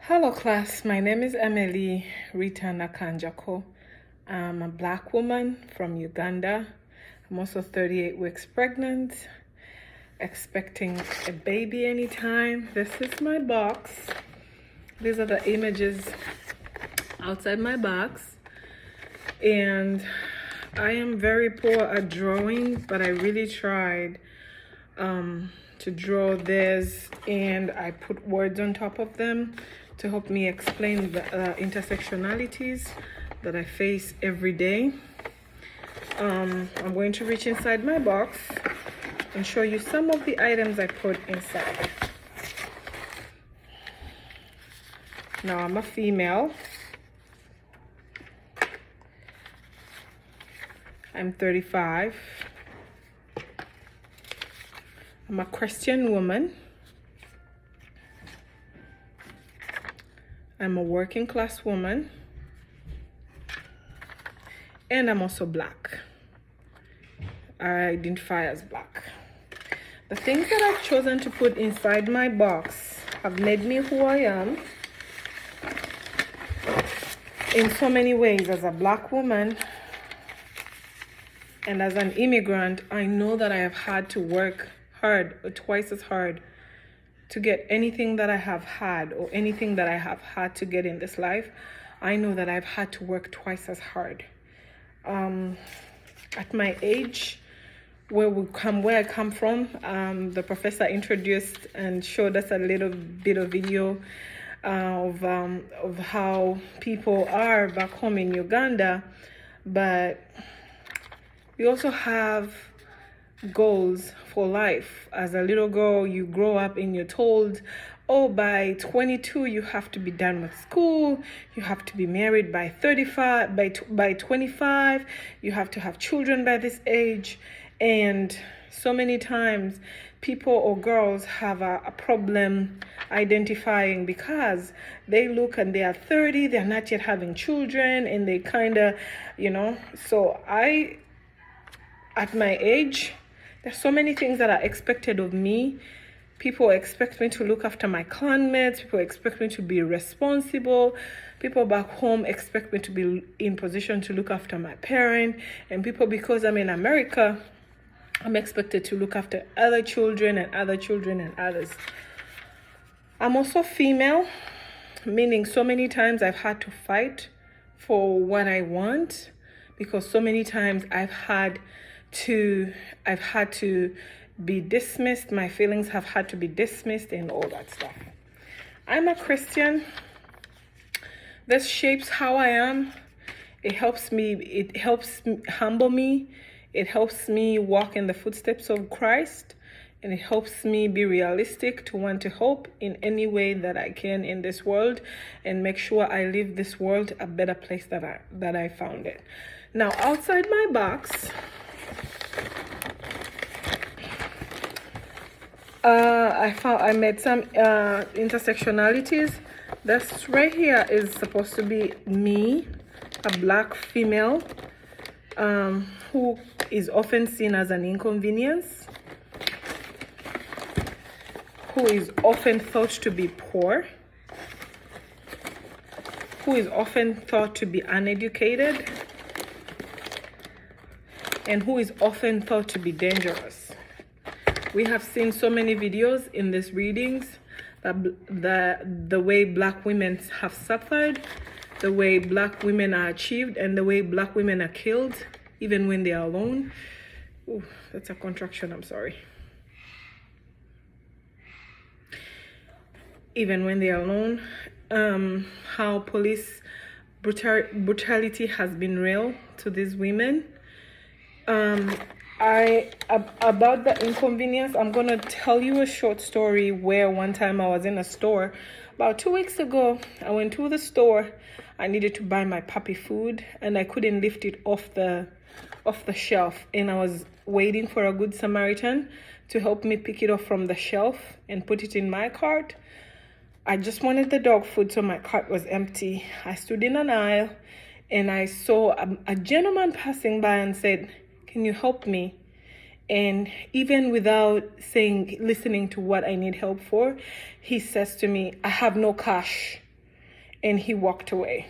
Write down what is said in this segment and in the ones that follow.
Hello class, my name is Emily Rita Nakanjako. I'm a black woman from Uganda. I'm also 38 weeks pregnant, expecting a baby anytime. This is my box. These are the images outside my box. And I am very poor at drawing, but I really tried to draw this, and I put words on top of them to help me explain the intersectionalities that I face every day. I'm going to reach inside my box and show you some of the items I put inside. Now, I'm a female. I'm 35. I'm a Christian woman. I'm a working class woman. And I'm also black. I identify as black. The things that I've chosen to put inside my box have made me who I am in so many ways. As a black woman and as an immigrant, I know that I have had to work hard, or twice as hard, to get anything that I have had or anything that I have had to get in this life. I know that I've had to work twice as hard. At my age, where I come from, the professor introduced and showed us a little bit of video of how people are back home in Uganda, but we also have goals for life. As a little girl, you grow up and you're told, oh, by 22 you have to be done with school, you have to be married by 35, by 25, you have to have children by this age. And so many times people or girls have a problem identifying, because they look and they are 30, they're not yet having children, and they kind of, so at my age, there's so many things that are expected of me. People expect me to look after my clanmates. People expect me to be responsible. People back home expect me to be in position to look after my parent. And people, because I'm in America, I'm expected to look after other children and other children and others. I'm also female, meaning so many times I've had to fight for what I want, because so many times I've had to be dismissed. My feelings have had to be dismissed and all that stuff. I'm a Christian. This shapes how I am. It helps humble me. It helps me walk in the footsteps of Christ. And it helps me be realistic, to want to hope in any way that I can in this world, and make sure I leave this world a better place that I found it. Now, outside my box, I made some intersectionalities. This right here is supposed to be me, a black female, who is often seen as an inconvenience, who is often thought to be poor, who is often thought to be uneducated, and who is often thought to be dangerous. We have seen so many videos in these readings that the way black women have suffered, the way black women are achieved, and the way black women are killed, even when they are alone. Ooh, that's a contraction, I'm sorry. Even when they are alone, how police brutality has been real to these women. About the inconvenience, I'm gonna tell you a short story where one time I was in a store. About 2 weeks ago, I went to the store. I needed to buy my puppy food, and I couldn't lift it off the shelf. And I was waiting for a good Samaritan to help me pick it off from the shelf and put it in my cart. I just wanted the dog food, so my cart was empty. I stood in an aisle, and I saw a gentleman passing by and said, "Can you help me?" And even without listening to what I need help for, he says to me, "I have no cash. and he walked away.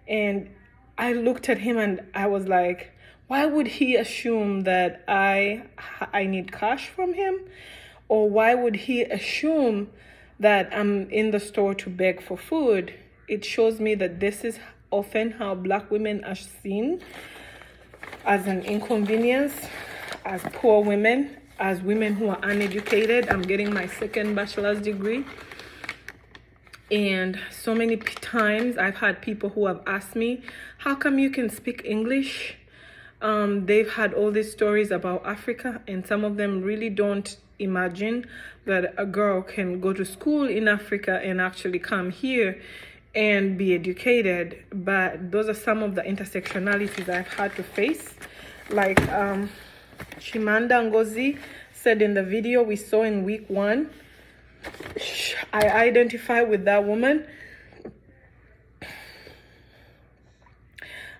And I looked at him and I was like, why would he assume that I need cash from him? Or why would he assume that I'm in the store to beg for food? It shows me that this is often how Black women are seen, as an inconvenience, as poor women, as women who are uneducated. I'm getting my second bachelor's degree. And so many times I've had people who have asked me, how come you can speak English? They've had all these stories about Africa, and some of them really don't imagine that a girl can go to school in Africa and actually come here and be educated. But those are some of the intersectionalities I've had to face. Like Chimanda Ngozi said in the video we saw in week 1, I identify with that woman.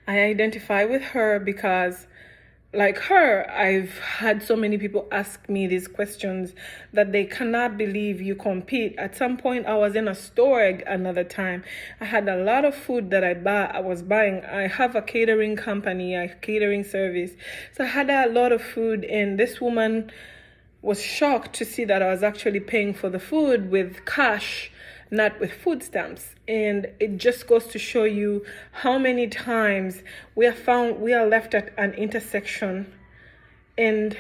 I identify with her because, like her, I've had so many people ask me these questions that they cannot believe you compete. At some point, I was in a store another time. I had a lot of food that I was buying. I have a catering company, a catering service. So I had a lot of food, and this woman was shocked to see that I was actually paying for the food with cash, not with food stamps. And it just goes to show you how many times we are left at an intersection, and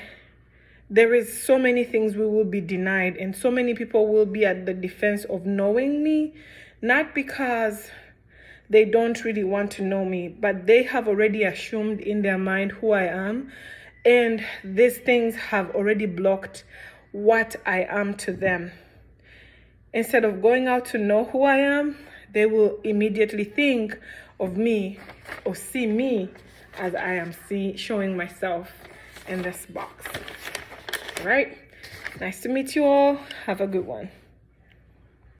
there is so many things we will be denied, and so many people will be at the defense of knowing me, not because they don't really want to know me, but they have already assumed in their mind who I am. And these things have already blocked what I am to them. Instead of going out to know who I am, they will immediately think of me or see me as I am showing myself in this box. All right. Nice to meet you all. Have a good one.